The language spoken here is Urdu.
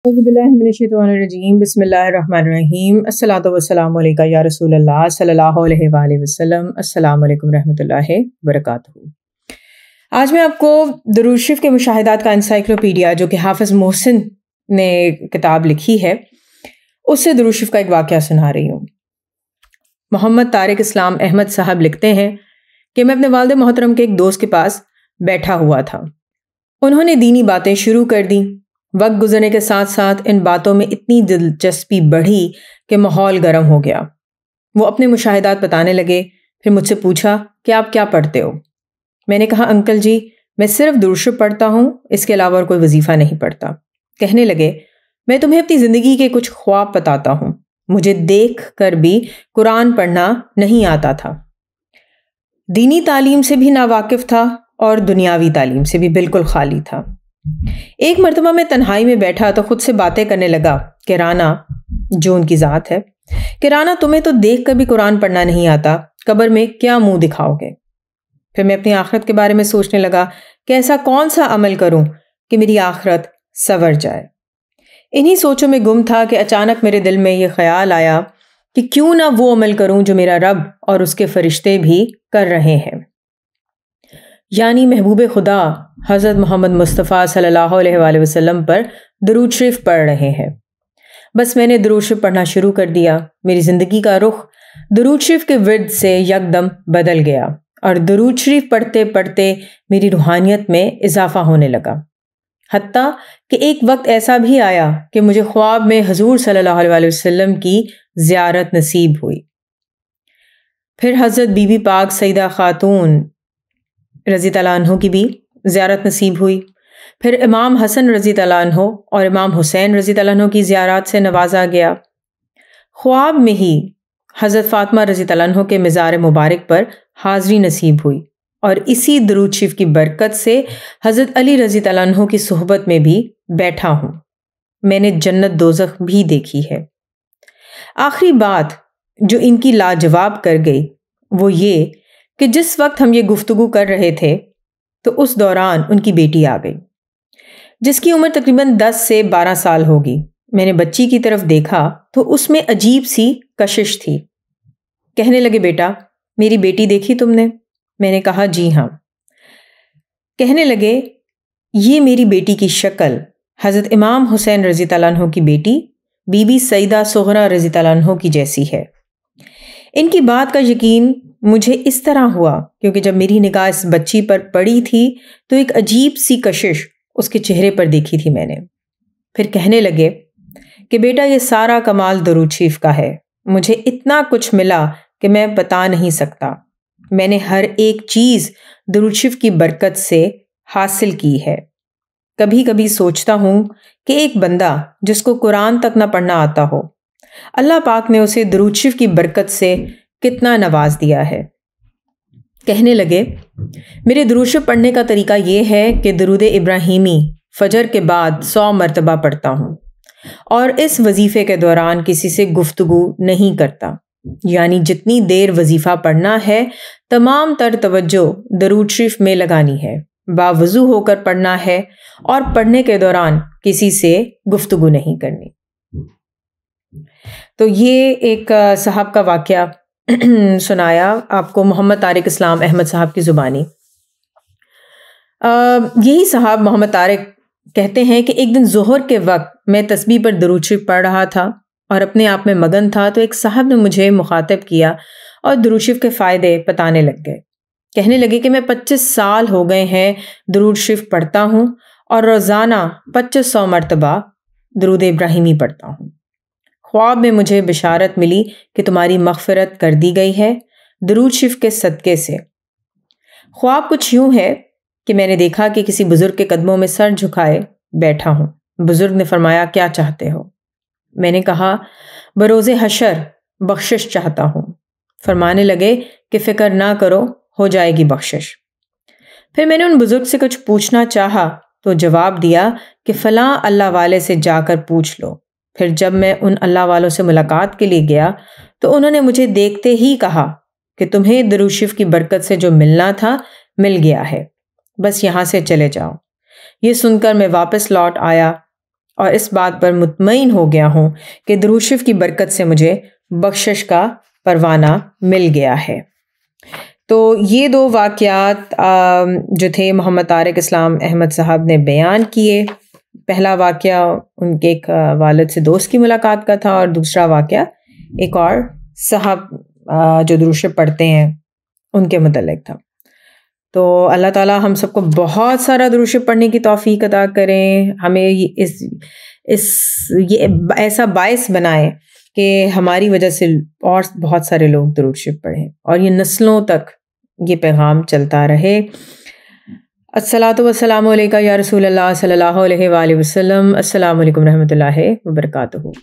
اعوذ باللہ من الشیطان الرجیم بسم اللہ الرحمن الرحیم الصلاۃ والسلام علیکہ یا رسول اللہ صلی اللہ علیہ وآلہ وسلم۔ السلام علیکم رحمۃ اللہ وبرکاتہ۔ آج میں آپ کو درود شریف کے مشاہدات کا انسائکلوپیڈیا جو کہ حافظ محسن نے کتاب لکھی ہے اس سے درود شریف کا ایک واقعہ سنا رہی ہوں۔ محمد طارق اسلام احمد صاحب لکھتے ہیں کہ میں اپنے والد محترم کے ایک دوست کے پاس بیٹھا ہوا تھا۔ انہوں نے دینی باتیں شروع کر دیں۔ وقت گزرنے کے ساتھ ساتھ ان باتوں میں اتنی دلچسپی بڑھی کہ ماحول گرم ہو گیا۔ وہ اپنے مشاہدات بتانے لگے، پھر مجھ سے پوچھا کہ آپ کیا پڑھتے ہو؟ میں نے کہا انکل جی میں صرف درود شریف پڑھتا ہوں، اس کے علاوہ اور کوئی وظیفہ نہیں پڑھتا۔ کہنے لگے میں تمہیں اپنی زندگی کے کچھ خواب بتاتا ہوں، مجھے دیکھ کر بھی قرآن پڑھنا نہیں آتا تھا، دینی تعلیم سے بھی ناواقف تھا اور دنیاوی تعلیم سے بھی بالکل خالی تھا۔ ایک مرتبہ میں تنہائی میں بیٹھا تو خود سے باتیں کرنے لگا کہ رانا، جو ان کی ذات ہے، کہ رانا تمہیں تو دیکھ کر بھی قرآن پڑھنا نہیں آتا، قبر میں کیا منہ دکھاؤ گے؟ پھر میں اپنی آخرت کے بارے میں سوچنے لگا کہ ایسا کون سا عمل کروں کہ میری آخرت سنور جائے۔ انہی سوچوں میں گم تھا کہ اچانک میرے دل میں یہ خیال آیا کہ کیوں نہ وہ عمل کروں جو میرا رب اور اس کے فرشتے بھی کر رہے ہیں، یعنی محبوب خدا حضرت محمد مصطفیٰ صلی اللہ علیہ وآلہ وسلم پر درود شریف پڑھ رہے ہیں۔ بس میں نے درود شریف پڑھنا شروع کر دیا۔ میری زندگی کا رخ درود شریف کے ورد سے یکدم بدل گیا اور درود شریف پڑھتے پڑھتے میری روحانیت میں اضافہ ہونے لگا، حتیٰ کہ ایک وقت ایسا بھی آیا کہ مجھے خواب میں حضور صلی اللہ علیہ وسلم کی زیارت نصیب ہوئی۔ پھر حضرت بی بی پاک سیدہ خاتون رضی اللہ عنہ کی بھی زیارت نصیب ہوئی۔ پھر امام حسن رضی اللہ عنہ اور امام حسین رضی اللہ عنہ کی زیارات سے نوازا گیا۔ خواب میں ہی حضرت فاطمہ رضی اللہ عنہ کے مزار مبارک پر حاضری نصیب ہوئی اور اسی درود شریف کی برکت سے حضرت علی رضی اللہ عنہ کی صحبت میں بھی بیٹھا ہوں۔ میں نے جنت دوزخ بھی دیکھی ہے۔ آخری بات جو ان کی لاجواب کر گئی وہ یہ کہ جس وقت ہم یہ گفتگو کر رہے تھے تو اس دوران ان کی بیٹی آ گئی جس کی عمر تقریباً 10 سے 12 سال ہوگی۔ میں نے بچی کی طرف دیکھا تو اس میں عجیب سی کشش تھی۔ کہنے لگے بیٹا میری بیٹی دیکھی تم نے؟ میں نے کہا جی ہاں۔ کہنے لگے یہ میری بیٹی کی شکل حضرت امام حسین رضی اللہ عنہ کی بیٹی بی بی سیدہ صغرا رضی اللہ عنہ کی جیسی ہے۔ ان کی بات کا یقین مجھے اس طرح ہوا کیونکہ جب میری نگاہ اس بچی پر پڑی تھی تو ایک عجیب سی کشش اس کے چہرے پر دیکھی تھی میں نے۔ پھر کہنے لگے کہ بیٹا یہ سارا کمال درود شریف کا ہے، مجھے اتنا کچھ ملا کہ میں بتا نہیں سکتا، میں نے ہر ایک چیز درود شریف کی برکت سے حاصل کی ہے۔ کبھی کبھی سوچتا ہوں کہ ایک بندہ جس کو قرآن تک نہ پڑھنا آتا ہو، اللہ پاک نے اسے درود شریف کی برکت سے کتنا نواز دیا ہے۔ کہنے لگے میرے درود شریف پڑھنے کا طریقہ یہ ہے کہ درود ابراہیمی فجر کے بعد 100 مرتبہ پڑھتا ہوں اور اس وظیفے کے دوران کسی سے گفتگو نہیں کرتا، یعنی جتنی دیر وظیفہ پڑھنا ہے تمام تر توجہ درود شریف میں لگانی ہے، باوضو ہو کر پڑھنا ہے اور پڑھنے کے دوران کسی سے گفتگو نہیں کرنی۔ تو یہ ایک صاحب کا واقعہ سنایا آپ کو محمد طارق اسلام احمد صاحب کی زبانی۔ یہی صاحب محمد طارق کہتے ہیں کہ ایک دن ظہر کے وقت میں تسبیح پر درود شریف پڑھ رہا تھا اور اپنے آپ میں مگن تھا تو ایک صاحب نے مجھے مخاطب کیا اور درود شریف کے فائدے بتانے لگ گئے۔ کہنے لگے کہ میں 25 سال ہو گئے ہیں درود شریف پڑھتا ہوں اور روزانہ 2500 مرتبہ درود ابراہیمی پڑھتا ہوں۔ خواب میں مجھے بشارت ملی کہ تمہاری مغفرت کر دی گئی ہے درود شریف کے صدقے سے۔ خواب کچھ یوں ہے کہ میں نے دیکھا کہ کسی بزرگ کے قدموں میں سر جھکائے بیٹھا ہوں۔ بزرگ نے فرمایا کیا چاہتے ہو؟ میں نے کہا بروز حشر بخشش چاہتا ہوں۔ فرمانے لگے کہ فکر نہ کرو، ہو جائے گی بخشش۔ پھر میں نے ان بزرگ سے کچھ پوچھنا چاہا تو جواب دیا کہ فلاں اللہ والے سے جا کر پوچھ لو۔ پھر جب میں ان اللہ والوں سے ملاقات کے لیے گیا تو انہوں نے مجھے دیکھتے ہی کہا کہ تمہیں درود شریف کی برکت سے جو ملنا تھا مل گیا ہے، بس یہاں سے چلے جاؤ۔ یہ سن کر میں واپس لوٹ آیا اور اس بات پر مطمئن ہو گیا ہوں کہ درود شریف کی برکت سے مجھے بخشش کا پروانہ مل گیا ہے۔ تو یہ دو واقعات جو تھے محمد طارق اسلام احمد صاحب نے بیان کیے۔ پہلا واقعہ ان کے ایک والد سے دوست کی ملاقات کا تھا، اور دوسرا واقعہ ایک اور صاحب جو درود شریف پڑھتے ہیں ان کے متعلق تھا۔ تو اللہ تعالیٰ ہم سب کو بہت سارا درود شریف پڑھنے کی توفیق عطا کریں، ہمیں یہ ایسا باعث بنائے کہ ہماری وجہ سے اور بہت سارے لوگ درود شریف پڑھیں، اور یہ نسلوں تک یہ پیغام چلتا رہے۔ الصلاۃ والسلام علیکہ یا رسول اللہ صلی اللہ علیہ وآلہ وسلم۔ السلام علیکم رحمۃ اللہ وبرکاتہ۔